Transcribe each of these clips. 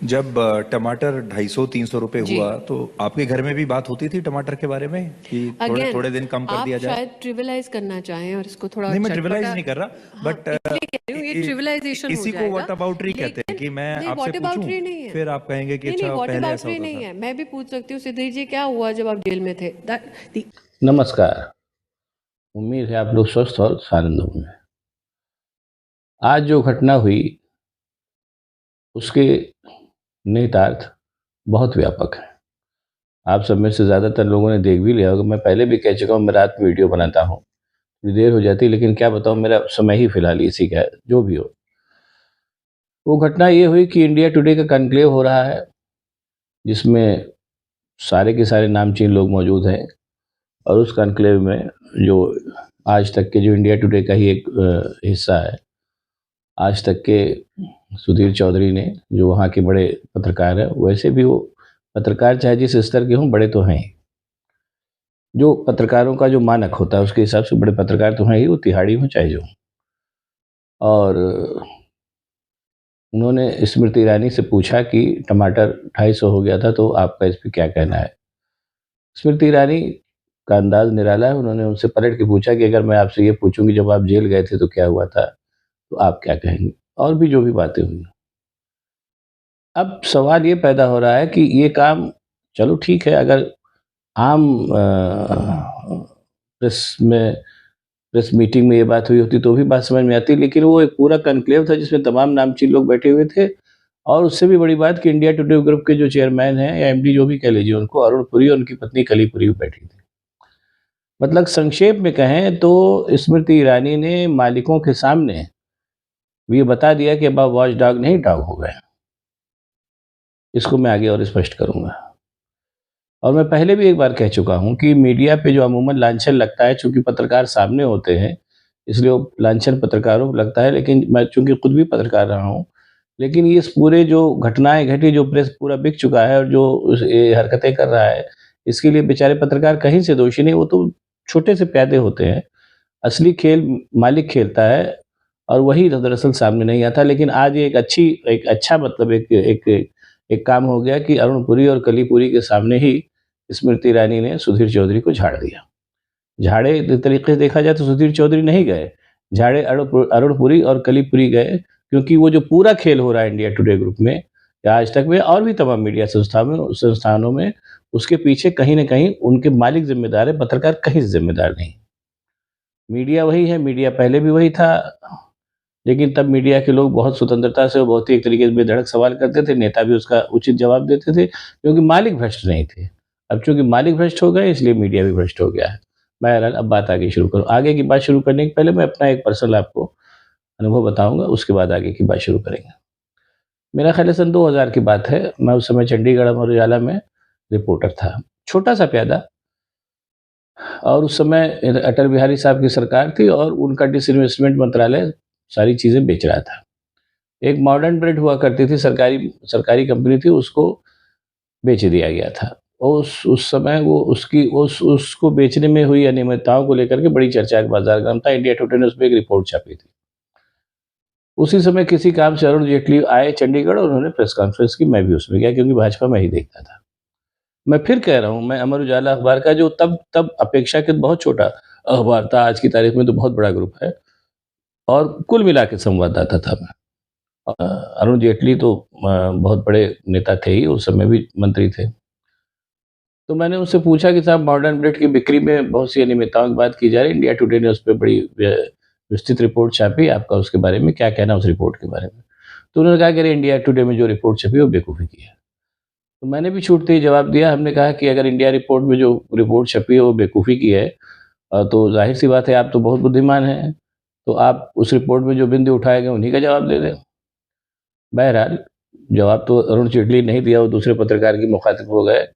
जब टमाटर 250-300 रुपए जी। हुआ तो आपके घर में भी बात होती थी टमाटर के बारे में कि थोड़े अगेन, थोड़े दिन कम कर आप दिया जाए? शायद ट्रिविलाइज करना चाहें और इसको थोड़ा नहीं, मैं ट्रिविलाइज चटपटा। नहीं कर रहा, हाँ, बट इसलिए कह रही हूँ ये ट्रिविलाइजेशन हो इसी को जाएगा। व्हाट अबाउटरी कहते हैं लेकिन कि मैं नहीं, आपसे व्हाट पूछूं, अबाउटरी नहीं है। फिर आप कहेंगे कि नहीं नहीं, अच्छा व्हाट पहले ऐसा अबाउटरी होता नहीं था। है। मैं भी पूछ सकती हूँ सिद्धि जी, क्या हुआ जब आप जेल में थे? नमस्कार। उम्मीद है आप लोग स्वस्थ और आनंद होंगे। आज जो घटना हुई उसके निहितार्थ बहुत व्यापक है। आप सब में से ज़्यादातर लोगों ने देख भी लिया होगा। मैं पहले भी कह चुका हूँ, मैं रात में वीडियो बनाता हूँ, थोड़ी देर हो जाती है, लेकिन क्या बताऊँ, मेरा समय ही फिलहाल इसी का है। जो भी हो, वो घटना ये हुई कि इंडिया टुडे का कॉन्क्लेव हो रहा है, जिसमें सारे के सारे नामचीन लोग मौजूद हैं। और उस कॉन्क्लेव में जो आज तक के जो इंडिया टुडे का ही एक हिस्सा है, आज तक के सुधीर चौधरी ने, जो वहाँ के बड़े पत्रकार हैं, वैसे भी वो पत्रकार चाहे जिस स्तर के हों, बड़े तो हैं ही। जो पत्रकारों का जो मानक होता है उसके हिसाब से बड़े पत्रकार तो हैं ही, वो तिहाड़ी हों चाहे जो हों। और उन्होंने स्मृति ईरानी से पूछा कि टमाटर 250 हो गया था, तो आपका इस पे क्या कहना है? स्मृति ईरानी का अंदाज निराला है। उन्होंने उनसे पलट के पूछा कि अगर मैं आपसे ये पूछूं कि जब आप जेल गए थे तो क्या हुआ था, तो आप क्या कहेंगे? और भी जो भी बातें हुई। अब सवाल ये पैदा हो रहा है कि ये काम, चलो ठीक है, अगर आम प्रेस में प्रेस मीटिंग में ये बात हुई होती तो भी बात समझ में आती, लेकिन वो एक पूरा कॉन्क्लेव था जिसमें तमाम नामचीन लोग बैठे हुए थे। और उससे भी बड़ी बात कि इंडिया टुडे ग्रुप के जो चेयरमैन हैं या एमडी जो भी कह लीजिए उनको, अरुण पुरी और उनकी पत्नी कली पुरी भी बैठी थी। मतलब संक्षेप में कहें तो स्मृति ईरानी ने मालिकों के सामने ये बता दिया कि अब आप वॉच डॉग नहीं, डॉग हो गए। इसको मैं आगे और स्पष्ट करूंगा। और मैं पहले भी एक बार कह चुका हूं कि मीडिया पे जो अमूमन लांछन लगता है, चूंकि पत्रकार सामने होते हैं इसलिए वो लांछन पत्रकारों को लगता है, लेकिन मैं चूंकि खुद भी पत्रकार रहा हूं, लेकिन ये इस पूरे जो घटनाएं घटी, जो प्रेस पूरा बिक चुका है और जो ये हरकतें कर रहा है, इसके लिए बेचारे पत्रकार कहीं से दोषी नहीं। वो तो छोटे से प्यादे होते हैं। असली खेल मालिक खेलता है और वही दरअसल सामने नहीं आता। लेकिन आज ये एक अच्छा मतलब एक काम हो गया कि अरुण पुरी और कली पुरी के सामने ही स्मृति ईरानी ने सुधीर चौधरी को झाड़ दिया। झाड़े एक तरीके से देखा जाए तो सुधीर चौधरी नहीं गए, झाड़े अरुण पुरी और कली पुरी गए, क्योंकि वो जो पूरा खेल हो रहा है इंडिया टुडे ग्रुप में या आज तक में और भी तमाम मीडिया संस्थानों में, उसके पीछे कहीं न कहीं उनके मालिक ज़िम्मेदार है, पत्रकार कहीं ज़िम्मेदार नहीं। मीडिया वही है, मीडिया पहले भी वही था, लेकिन तब मीडिया के लोग बहुत स्वतंत्रता से और बहुत ही एक तरीके से बेधड़क सवाल करते थे, नेता भी उसका उचित जवाब देते थे, क्योंकि मालिक भ्रष्ट नहीं थे। अब चूँकि मालिक भ्रष्ट हो गए, इसलिए मीडिया भी भ्रष्ट हो गया है। बहरहाल अब बात आगे शुरू करूँ। आगे की बात शुरू करने के पहले मैं अपना एक पर्सनल आपको अनुभव बताऊँगा, उसके बाद आगे की बात शुरू करेंगे। मेरा ख़्याल है सन 2000 की बात है, मैं उस समय चंडीगढ़ अमर उजाला में रिपोर्टर था, छोटा-सा प्यादा। और उस समय अटल बिहारी साहब की सरकार थी और उनका डिसइन्वेस्टमेंट मंत्रालय सारी चीज़ें बेच रहा था। एक मॉडर्न ब्रेड हुआ करती थी, सरकारी सरकारी कंपनी थी, उसको बेच दिया गया था। और उस समय वो उसकी उसको बेचने में हुई अनियमितताओं को लेकर के बड़ी चर्चा का बाजार गर्म था। इंडिया टुडे ने उस पे एक रिपोर्ट छापी थी। उसी समय किसी काम से अरुण जेटली आए चंडीगढ़ और उन्होंने प्रेस कॉन्फ्रेंस की, मैं भी उसमें गया क्योंकि भाजपा में ही देखता था। मैं फिर कह रहा हूँ, मैं अमर उजाला अखबार का जो तब तब अपेक्षाकृत बहुत छोटा अखबार था, आज की तारीख में तो बहुत बड़ा ग्रुप है, और कुल मिला के संवाददाता था मैं। अरुण जेटली तो बहुत बड़े नेता थे ही, उस समय भी मंत्री थे। तो मैंने उससे पूछा कि साहब, मॉडर्न ब्रेड की बिक्री में बहुत सी अनियमितताओं की बात की जा रही है, इंडिया टुडे ने उस पर बड़ी विस्तृत रिपोर्ट छापी, आपका उसके बारे में क्या कहना उस रिपोर्ट के बारे में? तो उन्होंने कहा कि अरे इंडिया टुडे में जो रिपोर्ट छपी वो बेवकूफ़ी की है। तो मैंने भी छूटते ही जवाब दिया, हमने कहा कि अगर इंडिया रिपोर्ट में जो रिपोर्ट छपी है वो बेवकूफ़ी की है, तो ज़ाहिर सी बात है आप तो बहुत बुद्धिमान हैं, तो आप उस रिपोर्ट में जो बिंदु उठाए गए उन्हीं का जवाब दे दें। बहरहाल जवाब तो अरुण जेटली ने नहीं दिया, वो दूसरे पत्रकार की मुखातिब हो गए,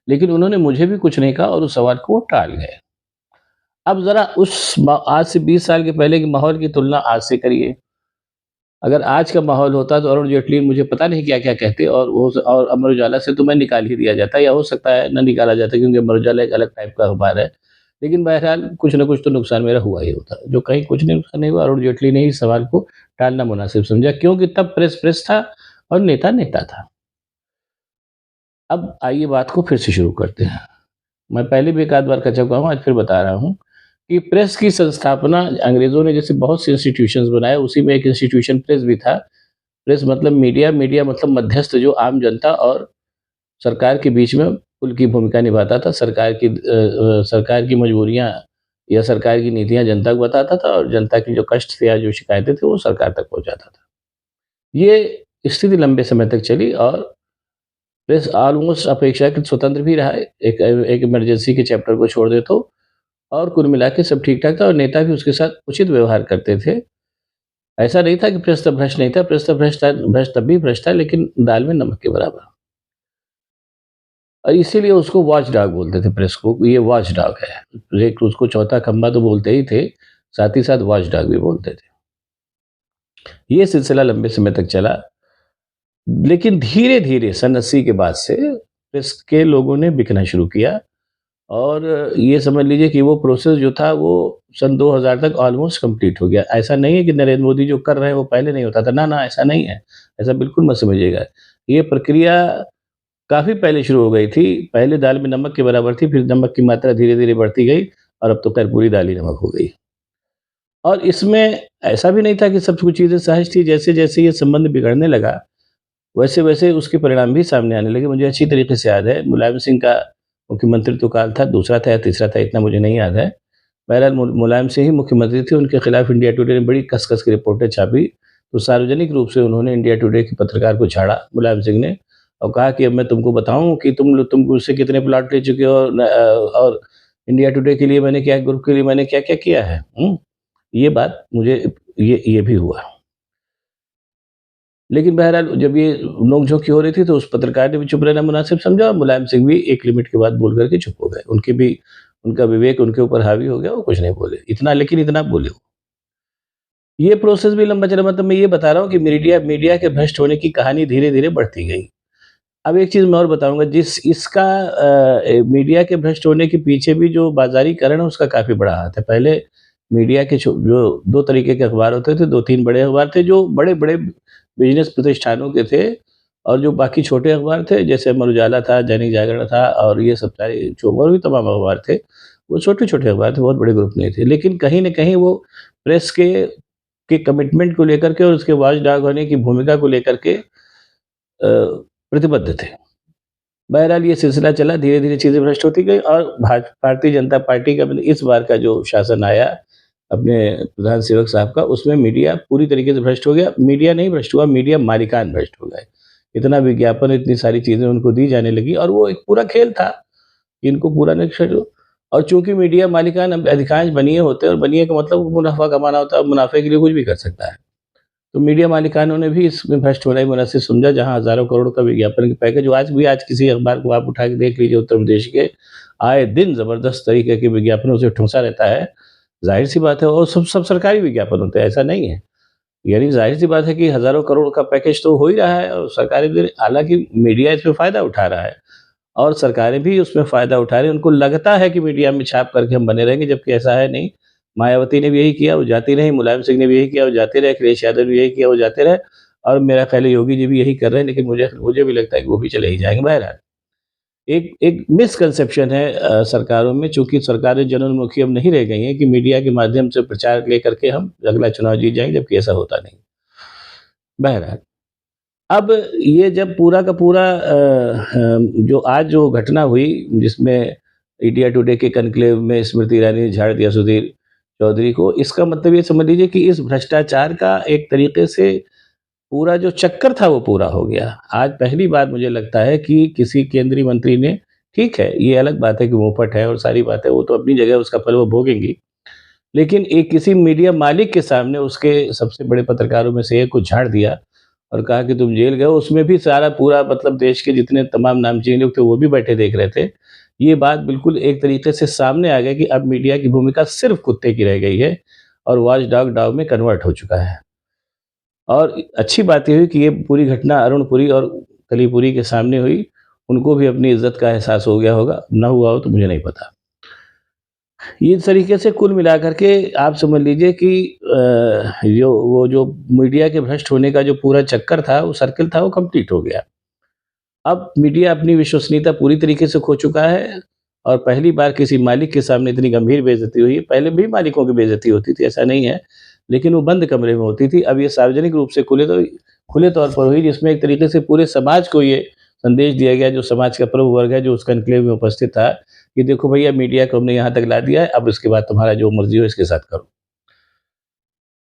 लेकिन उन्होंने मुझे भी कुछ नहीं कहा और उस सवाल को वो टाल गए। अब ज़रा आज से 20 साल के पहले के माहौल की तुलना आज से करिए। अगर आज का माहौल होता तो अरुण जेटली मुझे पता नहीं क्या-क्या कहते, और अमर उजाला से तो मैं निकाल ही दिया जाता, या हो सकता है ना निकाला जाता, क्योंकि अमर उजाला एक अलग टाइप का अखबार है। लेकिन बहरहाल कुछ न कुछ तो नुकसान मेरा हुआ ही होता। जो कहीं कुछ नहीं नुकसान नहीं हुआ, अरुण जेटली ने ही सवाल को टालना मुनासिब समझा, क्योंकि तब प्रेस प्रेस था और नेता नेता था। अब आइए बात को फिर से शुरू करते हैं। मैं पहले भी एक आध बार कह चुका हूँ, आज फिर बता रहा हूँ कि प्रेस की संस्थापना अंग्रेज़ों ने जैसे बहुत से इंस्टीट्यूशंस बनाए, उसी में एक इंस्टीट्यूशन प्रेस भी था। प्रेस मतलब मीडिया, मीडिया मतलब मध्यस्थ जो आम जनता और सरकार के बीच में पुल की भूमिका निभाता था। सरकार की मजबूरियाँ या सरकार की नीतियाँ जनता को बताता था और जनता की जो कष्ट थे या जो शिकायतें थी वो सरकार तक पहुँचाता था। ये स्थिति लंबे समय तक चली और प्रेस ऑलमोस्ट अपेक्षाकृत स्वतंत्र भी रहा है, एक इमरजेंसी के चैप्टर को छोड़ दे तो। और कुल मिला के सब ठीक-ठाक था और नेता भी उसके साथ उचित व्यवहार करते थे। ऐसा नहीं था कि प्रेस तब भ्रष्ट नहीं था, प्रेस तब भ्रष्ट तब भी भ्रष्ट था, लेकिन दाल में नमक के बराबर। और इसीलिए उसको वॉच डॉग बोलते थे प्रेस को, ये वॉच डॉग है। एक उसको चौथा खंभा तो बोलते ही थे, साथ ही साथ वॉच डॉग भी बोलते थे। ये सिलसिला लंबे समय तक चला, लेकिन धीरे-धीरे सन 80 के बाद से प्रेस के लोगों ने बिकना शुरू किया और ये समझ लीजिए कि वो प्रोसेस जो था वो सन 2000 तक ऑलमोस्ट कंप्लीट हो गया। ऐसा नहीं है कि नरेंद्र मोदी जो कर रहे हैं वो पहले नहीं होता था, ना, ना ऐसा नहीं है। ऐसा बिल्कुल मत समझिएगा। ये प्रक्रिया काफ़ी पहले शुरू हो गई थी। पहले दाल में नमक के बराबर थी, फिर नमक की मात्रा धीरे-धीरे बढ़ती गई और अब तो खैर पूरी दाल ही नमक हो गई। और इसमें ऐसा भी नहीं था कि सब कुछ चीज़ें सहज थी, जैसे-जैसे ये संबंध बिगड़ने लगा, वैसे-वैसे उसके परिणाम भी सामने आने लगे। मुझे अच्छी तरीके से याद है, मुलायम सिंह का मुख्यमंत्रित्व काल था, दूसरा था या तीसरा था, इतना मुझे नहीं याद है। बहरहाल मुलायम सिंह ही मुख्यमंत्री थे, उनके खिलाफ इंडिया टुडे ने बड़ी कस-कस की रिपोर्टें छापी। तो सार्वजनिक रूप से उन्होंने इंडिया टुडे के पत्रकार को झाड़ा, मुलायम सिंह ने, और कहा कि अब मैं तुमको बताऊँ कि तुम मुझसे कितने प्लॉट ले चुके हो और इंडिया टुडे के लिए मैंने क्या, ग्रुप के लिए मैंने क्या-क्या किया है। ये बात मुझे ये भी हुआ। लेकिन बहरहाल जब ये नोक-झोंक की हो रही थी तो उस पत्रकार ने भी चुप रहना मुनासिब समझा और मुलायम सिंह भी एक लिमिट के बाद बोल करके चुप हो गए। उनका विवेक उनके ऊपर हावी हो गया, वो कुछ नहीं बोले। इतना बोले वो। ये प्रोसेस भी लंबा चला, मतलब मैं ये बता रहा हूँ कि मीडिया के भ्रष्ट होने की कहानी धीरे-धीरे बढ़ती गई। अब एक चीज़ मैं और बताऊँगा, मीडिया के भ्रष्ट होने के पीछे भी जो बाज़ारीकरण है उसका काफ़ी बड़ा हाथ है। पहले मीडिया के जो 2 तरीके के अखबार होते थे, 2-3 बड़े अखबार थे जो बड़े-बड़े बिज़नेस प्रतिष्ठानों के थे, और जो बाकी छोटे अखबार थे जैसे अमर उजाला था, दैनिक जागरण था और ये सब सारे जो और भी तमाम अखबार थे, वो छोटे-छोटे अखबार थे, बहुत बड़े ग्रुप नहीं थे। लेकिन कहीं न कहीं वो प्रेस के कमिटमेंट को लेकर के और उसके वॉच डॉग होने की भूमिका को लेकर के प्रतिबद्ध थे। बहरहाल ये सिलसिला चला, धीरे-धीरे चीज़ें भ्रष्ट होती गई और भारतीय जनता पार्टी का मतलब इस बार का जो शासन आया, अपने प्रधान सेवक साहब का, उसमें मीडिया पूरी तरीके से भ्रष्ट हो गया। मीडिया नहीं भ्रष्ट हुआ, मीडिया मालिकान भ्रष्ट हो गए। इतना विज्ञापन, इतनी सारी चीज़ें उनको दी जाने लगी और वो एक पूरा खेल था, कि इनको पूरा नहीं। और चूँकि मीडिया मालिकान अब अधिकांश बनिए होते हैं और बनिए का मतलब मुनाफ़ा कमाना होता है, अब मुनाफ़े के लिए कुछ भी कर सकता है। तो मीडिया मालिकानों ने भी इसमें भ्रष्ट होना ही मुनासिब समझा, जहाँ हज़ारों करोड़ का विज्ञापन के पैकेज, आज किसी अखबार को आप उठा के देख लीजिए उत्तर प्रदेश के, आए दिन ज़बरदस्त तरीके के विज्ञापनों से ठुंसा रहता है। ज़ाहिर-सी बात है, और सब सरकारी विज्ञापन होते हैं, ऐसा नहीं है। यानी ज़ाहिर-सी बात है कि हज़ारों करोड़ का पैकेज तो हो ही रहा है और सरकारें भी, हालाँकि मीडिया इसमें फ़ायदा उठा रहा है और सरकारें भी उसमें फ़ायदा उठा रही हैं। उनको लगता है कि मीडिया में छाप करके हम बने रहेंगे, जबकि ऐसा है नहीं। मायावती ने भी यही किया, वो जाती रहीं, मुलायम सिंह ने भी यही किया, वो जाते रहे, अखिलेश यादव ने भी यही किया, वो जाते रहे, और मेरा ख़्याल है योगी जी भी यही कर रहे हैं, लेकिन मुझे भी लगता है कि वो भी चले ही जाएँगे। बहरहाल एक एक मिसकंसेप्शन है सरकारों में, चूँकि सरकारें जनोन्मुखी अब नहीं रह गई हैं कि मीडिया के माध्यम से प्रचार लेकर के हम अगला चुनाव जीत जाएँगे, जबकि ऐसा होता नहीं। बहरहाल अब ये जब पूरा का पूरा जो आज जो घटना हुई, जिसमें इंडिया टुडे के कन्क्लेव में स्मृति ईरानी ने झाड़ दिया सुधीर चौधरी को, इसका मतलब ये समझ लीजिए कि इस भ्रष्टाचार का एक तरीके से पूरा जो चक्कर था वो पूरा हो गया। आज पहली बार मुझे लगता है कि किसी केंद्रीय मंत्री ने, ठीक है, ये अलग बात है कि मुँहफट है और सारी बातें, वो तो अपनी जगह उसका फल वो भोगेंगी। लेकिन एक किसी मीडिया मालिक के सामने उसके सबसे बड़े पत्रकारों में से एक को झाड़ दिया और कहा कि तुम जेल गए हो, उसमें भी सारा पूरा मतलब देश के जितने तमाम नामचीन लोग थे वो भी बैठे देख रहे थे। ये बात बिल्कुल एक तरीके से सामने आ गया कि अब मीडिया की भूमिका सिर्फ़ कुत्ते की रह गई है और वॉच डॉग डॉग में कन्वर्ट हो चुका है। और अच्छी बात ये हुई कि ये पूरी घटना अरुणपुरी और कलीपुरी के सामने हुई। उनको भी अपनी इज़्ज़त का एहसास हो गया होगा, ना हुआ हो तो मुझे नहीं पता। इस तरीके से कुल मिलाकर के आप समझ लीजिए कि जो मीडिया के भ्रष्ट होने का जो पूरा चक्कर था, वो सर्किल था, वो कंप्लीट हो गया। अब मीडिया अपनी विश्वसनीयता पूरी तरीके से खो चुका है और पहली बार किसी मालिक के सामने इतनी गंभीर बेइज्जती हुई है। पहले भी मालिकों की बेइज्जती होती थी, ऐसा नहीं है, लेकिन वो बंद कमरे में होती थी। अब ये सार्वजनिक रूप से खुले तौर पर हुई, जिसमें एक तरीके से पूरे समाज को ये संदेश दिया गया, जो समाज का प्रमुख वर्ग है, जो उस कॉन्क्लेव में उपस्थित था, कि देखो भैया मीडिया को हमने यहाँ तक ला दिया है, अब इसके बाद तुम्हारा जो मर्ज़ी हो इसके साथ करो।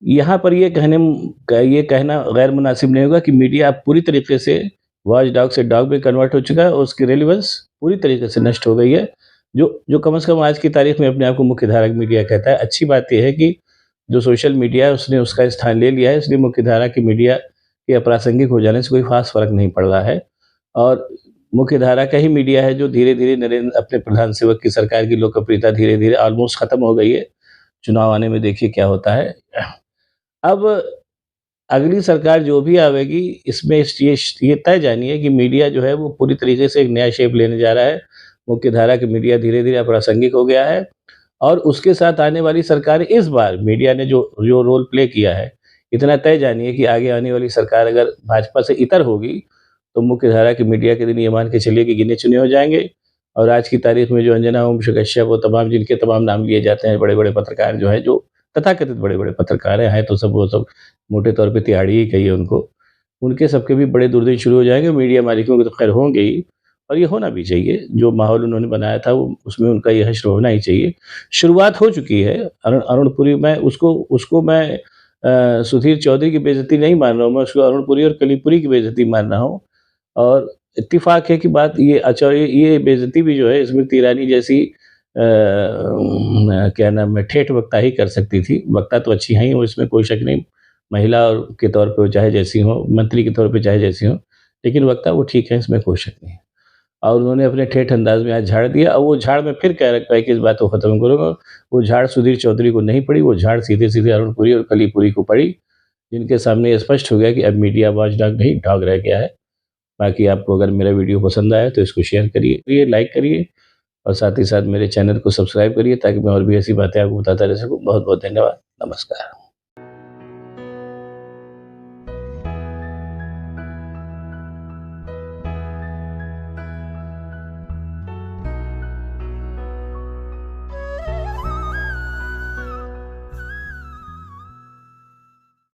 यहाँ पर ये कहना गैर मुनासिब नहीं होगा कि मीडिया अब पूरी तरीके से वॉच डॉग से डॉग में कन्वर्ट हो चुका है और उसकी रेलेवेंस पूरी तरीके से नष्ट हो गई है। जो कम से कम आज की तारीख में अपने आप को मुख्यधारा मीडिया कहता है। अच्छी बात ये है कि जो सोशल मीडिया है उसने उसका स्थान ले लिया है, इसलिए मुख्यधारा की मीडिया के अप्रासंगिक हो जाने से कोई ख़ास फ़र्क नहीं पड़ रहा है और मुख्यधारा का ही मीडिया है जो धीरे-धीरे नरेंद्र अपने प्रधान सेवक की सरकार की लोकप्रियता धीरे-धीरे ऑलमोस्ट ख़त्म हो गई है। चुनाव आने में देखिए क्या होता है। अब अगली सरकार जो भी आवेगी, इसमें ये तय जानिए कि मीडिया जो है वो पूरी तरीके से एक नया शेप लेने जा रहा है। मुख्यधारा की मीडिया धीरे-धीरे अप्रासंगिक हो गया है और उसके साथ आने वाली सरकार, इस बार मीडिया ने जो जो रोल प्ले किया है, इतना तय जानिए कि आगे आने वाली सरकार अगर भाजपा से इतर होगी, तो मुख्यधारा की मीडिया के दिन ये मान के चलिए कि गिने-चुने हो जाएँगे और आज की तारीख में जो अंजना ओम कश्यप, वो तमाम जिनके तमाम नाम लिए जाते हैं, बड़े-बड़े पत्रकार जो हैं, जो तथाकथित बड़े-बड़े पत्रकार हैं तो सब वो सब मोटे तौर पे तिहाड़ी ही कहिए उनको। उनके सबके भी बड़े दुर्दिन शुरू हो जाएँगे, मीडिया मालिकों के तो खैर होंगे ही और ये होना भी चाहिए। जो माहौल उन्होंने बनाया था वो उसमें उनका ये हश्र होना ही चाहिए। शुरुआत हो चुकी है। अरुणपुरी मैं उसको मैं सुधीर चौधरी की बेइज़्ज़ती नहीं मान रहा हूँ, मैं उसको अरुणपुरी और कलीपुरी की बेइज़्ज़ती मान रहा हूँ और इत्तेफ़ाक है कि बात ये अच्छा ये बेइज़्ज़ती भी जो है स्मृति ईरानी जैसी क्या नाम है ठेठ वक्ता ही कर सकती थी। वक्ता तो अच्छी हैं ही, वो इसमें कोई शक नहीं। महिला और के तौर पे वो चाहे जैसी हों, मंत्री के तौर पे चाहे जैसी हों, लेकिन वक्ता वो ठीक है, इसमें कोई शक नहीं है। और उन्होंने अपने ठेठ अंदाज़ में आज झाड़ दिया और वो झाड़ मैं फिर कह रखा है कि इस बात को ख़त्म करूँगा। वो झाड़ सुधीर चौधरी को नहीं पड़ी, वो झाड़ सीधे-सीधे अरुणपुरी और कलीपुरी को पड़ी, जिनके सामने ये स्पष्ट हो गया कि अब मीडिया वॉचडॉग नहीं, डॉग रह गया है। बाकी आपको अगर मेरा वीडियो पसंद आया तो इसको शेयर करिए, लाइक करिए और साथ ही साथ मेरे चैनल को सब्सक्राइब करिए ताकि मैं और भी ऐसी बातें आपको बताता रह सकूँ। बहुत-बहुत धन्यवाद। नमस्कार।